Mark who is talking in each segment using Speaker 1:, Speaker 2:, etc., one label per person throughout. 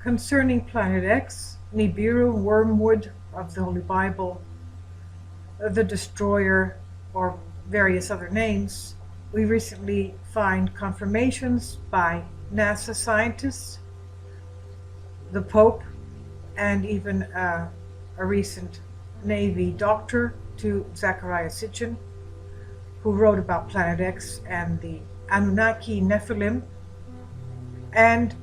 Speaker 1: Concerning Planet X, Nibiru, Wormwood of the Holy Bible, the Destroyer, or various other names, we recently find confirmations by NASA scientists, the Pope, and even a recent Navy doctor to Zecharia Sitchin, who wrote about Planet X and the Anunnaki Nephilim. And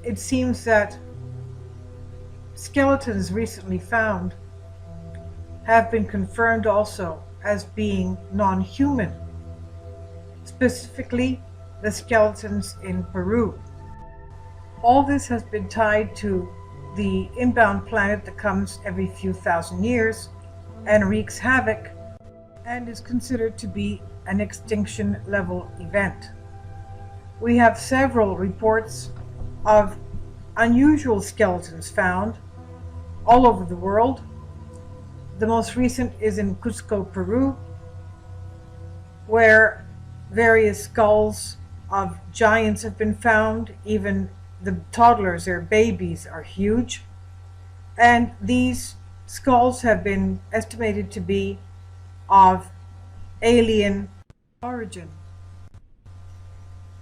Speaker 1: it seems that skeletons recently found have been confirmed also as being non-human, specifically the skeletons in Peru. All this has been tied to the inbound planet that comes every few thousand years and wreaks havoc and is considered to be an extinction level event. We have several reports of unusual skeletons found all over the world. The most recent is in Cusco, Peru, where various skulls of giants have been found. Even the toddlers, their babies, are huge. And these skulls have been estimated to be of alien origin.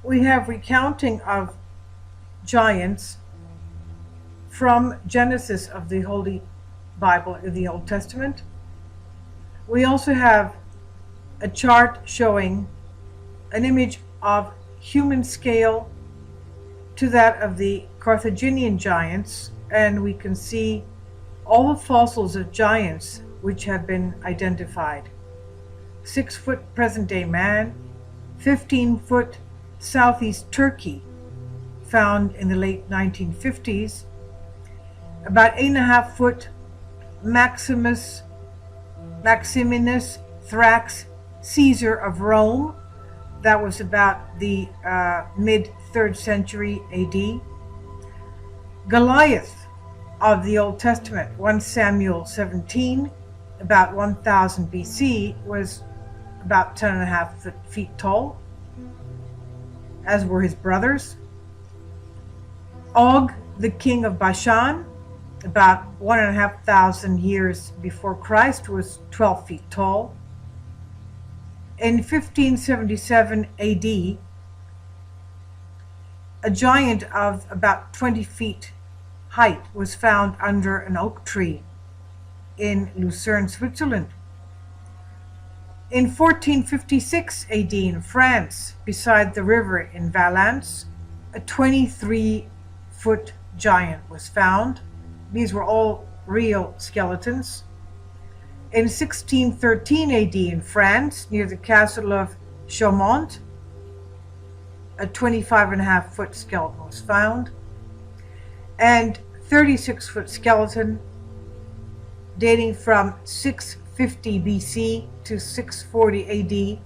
Speaker 1: We have recounting of giants from Genesis of the Holy Bible in the Old Testament. We also have a chart showing an image of human scale to that of the Carthaginian giants, and we can see all the fossils of giants which have been identified. 6-foot present-day man, 15-foot southeast Turkey, found in the late 1950s, about 8.5-foot Maximinus Thrax, Caesar of Rome. That was about the mid-3rd century AD. Goliath of the Old Testament, 1 Samuel 17, about 1000 BC, was about 10.5 feet tall, as were his brothers. Og, the king of Bashan, about 1,500 years before Christ, was 12 feet tall. In 1577 AD, a giant of about 20 feet height was found under an oak tree in Lucerne, Switzerland. In 1456 AD in France, beside the river in Valence, a 23-foot giant was found. These were all real skeletons. In 1613 AD in France, near the castle of Chaumont, a 25.5-foot skeleton was found, and 36-foot skeleton dating from 650 BC to 640 AD,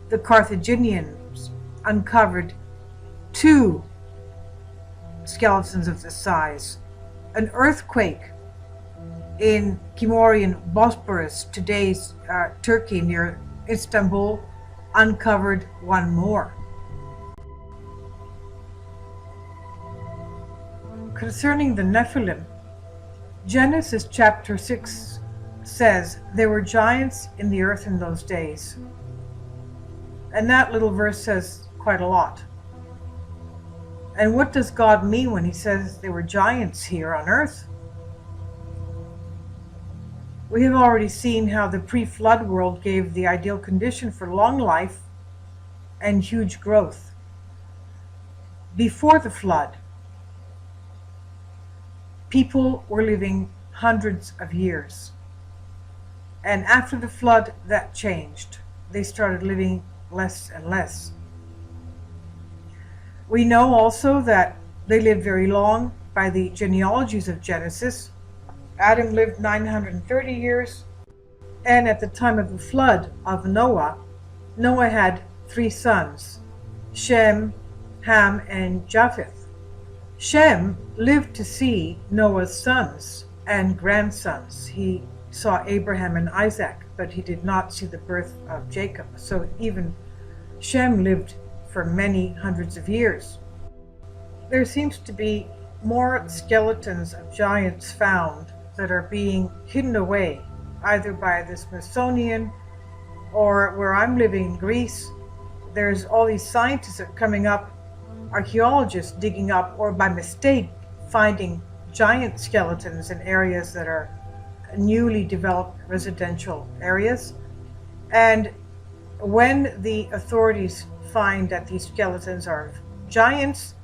Speaker 1: the Carthaginians uncovered 2 skeletons of this size. An earthquake in Kimorian Bosporus, today's Turkey, near Istanbul, uncovered 1 more. Concerning the Nephilim, Genesis chapter 6 says there were giants in the earth in those days. And that little verse says quite a lot. And what does God mean when he says there were giants here on earth? We have already seen how the pre-flood world gave the ideal condition for long life and huge growth. Before the flood, people were living hundreds of years. And after the flood, that changed. They started living less and less. We know also that they lived very long by the genealogies of Genesis. Adam lived 930 years, and at the time of the flood of Noah, Noah had 3 sons, Shem, Ham, and Japheth. Shem lived to see Noah's sons and grandsons. He saw Abraham and Isaac, but he did not see the birth of Jacob. So even Shem lived for many hundreds of years. There seems to be more skeletons of giants found that are being hidden away, either by the Smithsonian or where I'm living in Greece. There's all these scientists that are coming up, archaeologists digging up, or by mistake finding giant skeletons in areas that are newly developed residential areas. And when the authorities find that these skeletons are giants,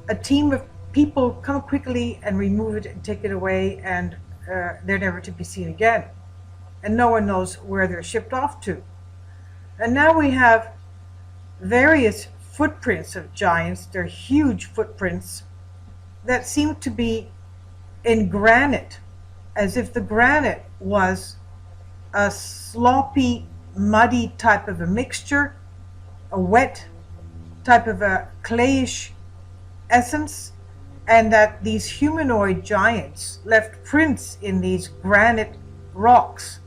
Speaker 1: a team of people come quickly and remove it and take it away, and they're never to be seen again. And no one knows where they're shipped off to. And now we have various footprints of giants. They're huge footprints that seem to be in granite, as if the granite was a sloppy, muddy type of a mixture, a wet type of a clayish essence, and that these humanoid giants left prints in these granite rocks.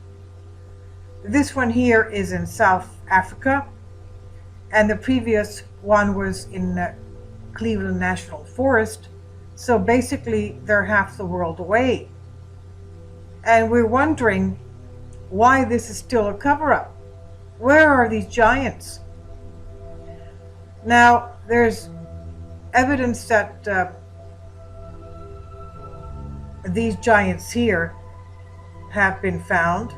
Speaker 1: This one here is in South Africa, and the previous one was in Cleveland National Forest. So basically, they're half the world away. And we're wondering why this is still a cover-up. Where are these giants? Now, there's evidence that these giants here have been found.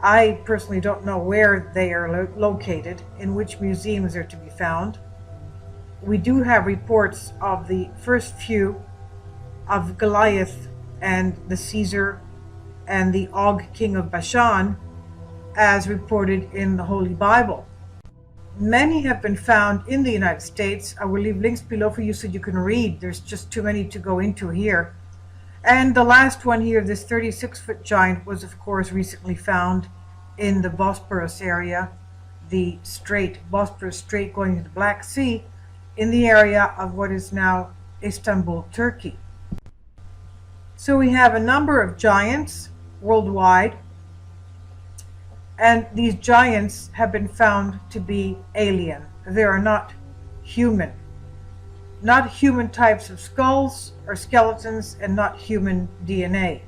Speaker 1: I personally don't know where they are located, in which museums they're to be found. We do have reports of the first few of Goliath and the Caesar and the Og, king of Bashan, as reported in the Holy Bible. Many have been found in the United States. I will leave links below for you so you can read. There's just too many to go into here. And the last one here, this 36-foot giant, was of course recently found in the Bosporus area, the Strait, Bosporus Strait going to the Black Sea, in the area of what is now Istanbul, Turkey. So we have a number of giants worldwide, and these giants have been found to be alien. They are not human. Not human types of skulls or skeletons, and not human DNA.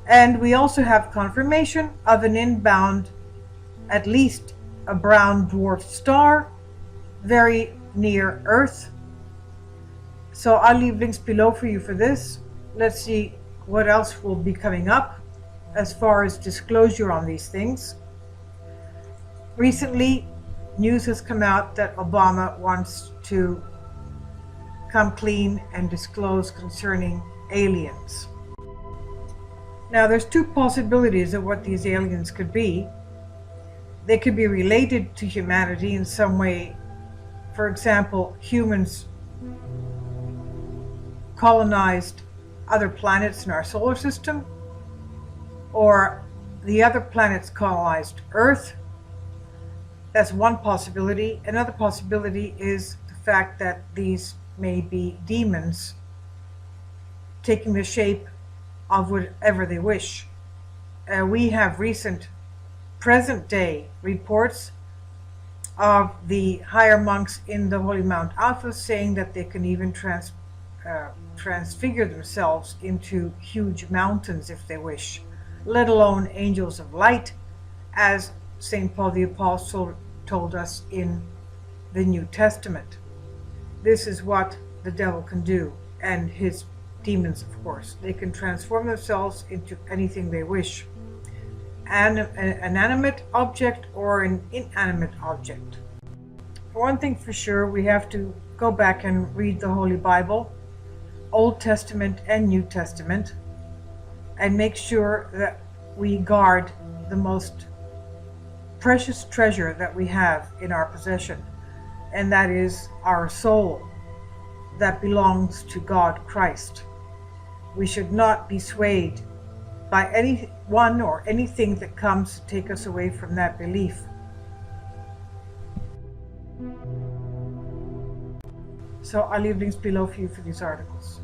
Speaker 1: And we also have confirmation of an inbound, at least a brown dwarf star, very near Earth. So I'll leave links below for you for this. Let's see what else will be coming up as far as disclosure on these things. Recently, news has come out that Obama wants to come clean and disclose concerning aliens. Now, there's two possibilities of what these aliens could be. They could be related to humanity in some way. For example, humans colonized other planets in our solar system, or the other planets colonized Earth. That's one possibility. Another possibility is the fact that these may be demons taking the shape of whatever they wish. We have recent present day reports of the higher monks in the Holy Mount Alpha saying that they can even transfigure themselves into huge mountains if they wish, let alone angels of light, as St. Paul the Apostle told us in the New Testament. This is what the devil can do, and his demons, of course. They can transform themselves into anything they wish. An animate object or an inanimate object. One thing for sure, we have to go back and read the Holy Bible, Old Testament and New Testament, and make sure that we guard the most precious treasure that we have in our possession, and that is our soul that belongs to God Christ. We should not be swayed by anyone or anything that comes to take us away from that belief. So I'll leave links below for you for these articles.